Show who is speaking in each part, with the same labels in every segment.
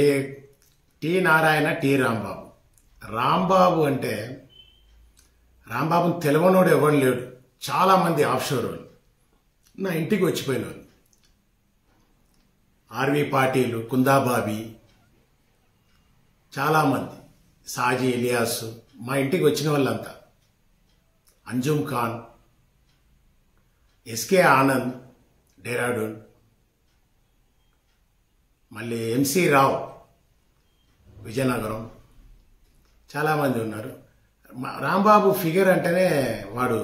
Speaker 1: A T Narayana T Rambabu. Rambabu అంటే రాంబాబుని తెలవనోడు ఎవరు లేడు. చాలామంది ఆఫ్షోర్ వాళ్ళు నా ఇంటికి వచ్చిపోయిన వాళ్ళు, ఆర్వి పాటీలు, కుందాబాబి, చాలామంది, సాజీ ఇలియాసు, మా ఇంటికి వచ్చిన వాళ్ళంతా, అంజుమ్ ఖాన్, ఎస్కే ఆనంద్ డెహ్రాడూన్, మళ్ళీ ఎంసీ రావు విజయనగరం, చాలామంది ఉన్నారు. రాంబాబు ఫిగర్ అంటేనే వాడు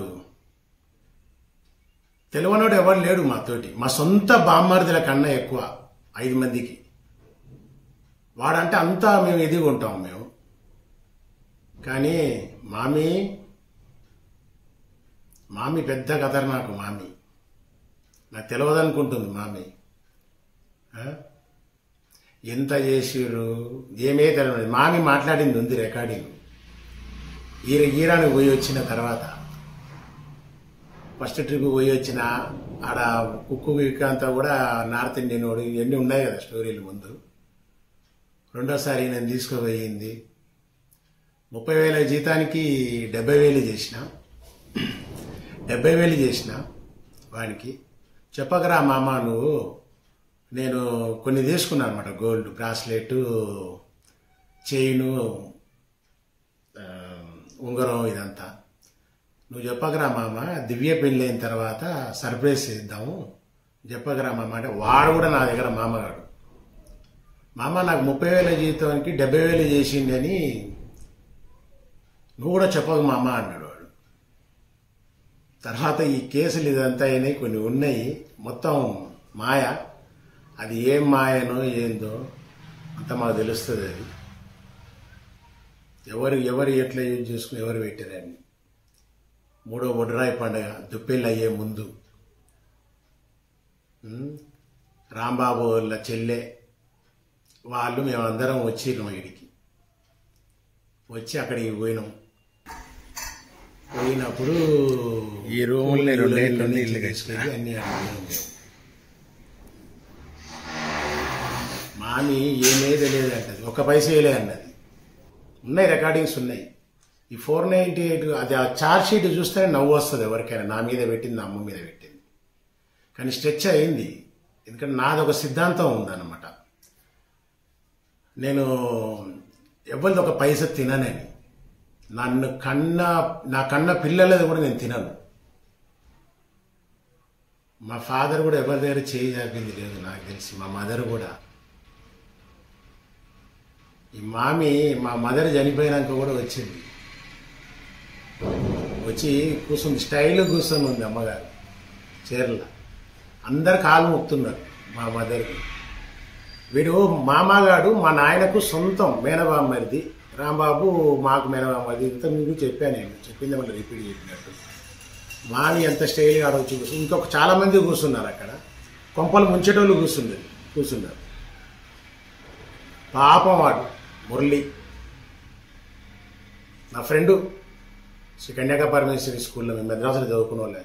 Speaker 1: తెలివనోడు ఎవరు లేడు మాతోటి. మా సొంత బామ్మర్దుల కన్నా ఎక్కువ 5 మందికి. వాడంటే అంతా మేము ఎదిగి ఉంటాం మేము. కానీ మామి పెద్ద ఖతర్నాకు. నాకు తెలియదనుకుంటుంది మామి. ఎంత చేసిర్రు ఏమే తెలియదు. మామి మాట్లాడింది ఉంది రికార్డింగ్. ఈరానికి పోయి వచ్చిన తర్వాత, ఫస్ట్ ట్రిప్ పోయి వచ్చిన ఆడ కుక్కు అంతా కూడా నార్త్ ఇండియన్ వాడు ఇవన్నీ ఉన్నాయి కదా స్టోరీలు ముందు. రెండోసారి నేను తీసుకుపోయింది 30,000 జీతానికి 70,000 చేసిన. 70,000 చేసిన వానికి. చెప్పకరా మామ నువ్వు, నేను కొన్ని తీసుకున్నాను అనమాట, గోల్డ్ బ్రాస్లెట్, చైను, ఉంగరం, ఇదంతా. నువ్వు చెప్పకరా మామ, దివ్య పెళ్ళి అయిన తర్వాత సర్ప్రైజ్ చేద్దాము, చెప్పకరా మామ అంటే వాడు కూడా నా దగ్గర మామగాడు, మామ నాకు 30,000 జీతానికి 70,000 చేసిండి అని నువ్వు కూడా చెప్పకు మామ అన్నాడు వాడు. తర్వాత ఈ కేసులు ఇదంతా అయినాయి, కొన్ని ఉన్నాయి, మొత్తం మాయ. అది ఏం మాయనో ఏందో అంత మాకు తెలుస్తుంది. అది ఎవరు ఎట్లా యూజ్ చేసుకుని ఎవరు పెట్టారని. 3వ బొడ్రాయి పండుగ దుప్పెళ్ళు అయ్యే ముందు రాంబాబు వాళ్ళ చెల్లె వాళ్ళు మేమందరం వచ్చినాం. ఇడికి వచ్చి అక్కడికి పోయినప్పుడు ఈ రూముల్ని 2 ఏళ్ళ ఇల్లు కట్టుకుని అన్ని అడిగాము. మామి ఏమే తెలియదు అంటది, 1 పైసా వేయలే అన్నది. ఉన్నాయి, రికార్డింగ్స్ ఉన్నాయి. ఈ 498 అది ఆ ఛార్జ్ షీట్ చూస్తేనే నవ్వు వస్తుంది ఎవరికైనా. నా మీద పెట్టింది, నా అమ్మ మీద పెట్టింది. కానీ స్ట్రెచ్ అయింది, ఎందుకంటే నాది ఒక సిద్ధాంతం ఉందన్నమాట. నేను ఎవరిది 1 పైసా తిననని. నా కన్న పిల్లలది కూడా నేను తినను. మా ఫాదర్ కూడా ఎవరి దగ్గర చేయి జాపింది లేదు నాకు తెలిసి. మా మదర్ కూడా. ఈ మామి మా మదర్ చనిపోయినాక కూడా వచ్చింది. వచ్చి కూర్చుంది, స్టైల్ కూర్చొని ఉంది అమ్మగారు చీరలో. అందరు కాలు మొక్కుతున్నారు మా మదర్కి. వీడు మామగాడు మా నాయనకు సొంతం మేనబామ్మరిది. రాంబాబు మాకు మేనబామ్మరిది. ఇంత మీకు చెప్పాను, నేను చెప్పింది మళ్ళీ రిపీట్ చెప్పినట్టు. మామి ఎంత స్టైల్గా అడవచ్చు. ఇంకొక చాలా మంది కూర్చున్నారు అక్కడ. కొంపలు ముంచేటోళ్ళు కూర్చున్నారు. పాపం వాడు మురళి నా ఫ్రెండు, శ్రీ కన్యాక పరమేశ్వరి స్కూల్లో మేము మద్రాసులో చదువుకున్న వాళ్ళే.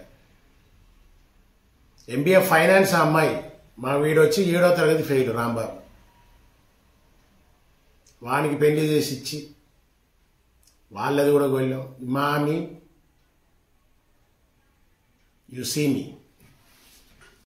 Speaker 1: MBA ఫైనాన్స్ అమ్మాయి. మా వీడు వచ్చి 7వ తరగతి ఫెయిల్ రాంబాబు. వానికి పెళ్లి చేసి ఇచ్చి వాళ్ళది కూడా వెళ్ళాం. మామి, యు సీ మీ.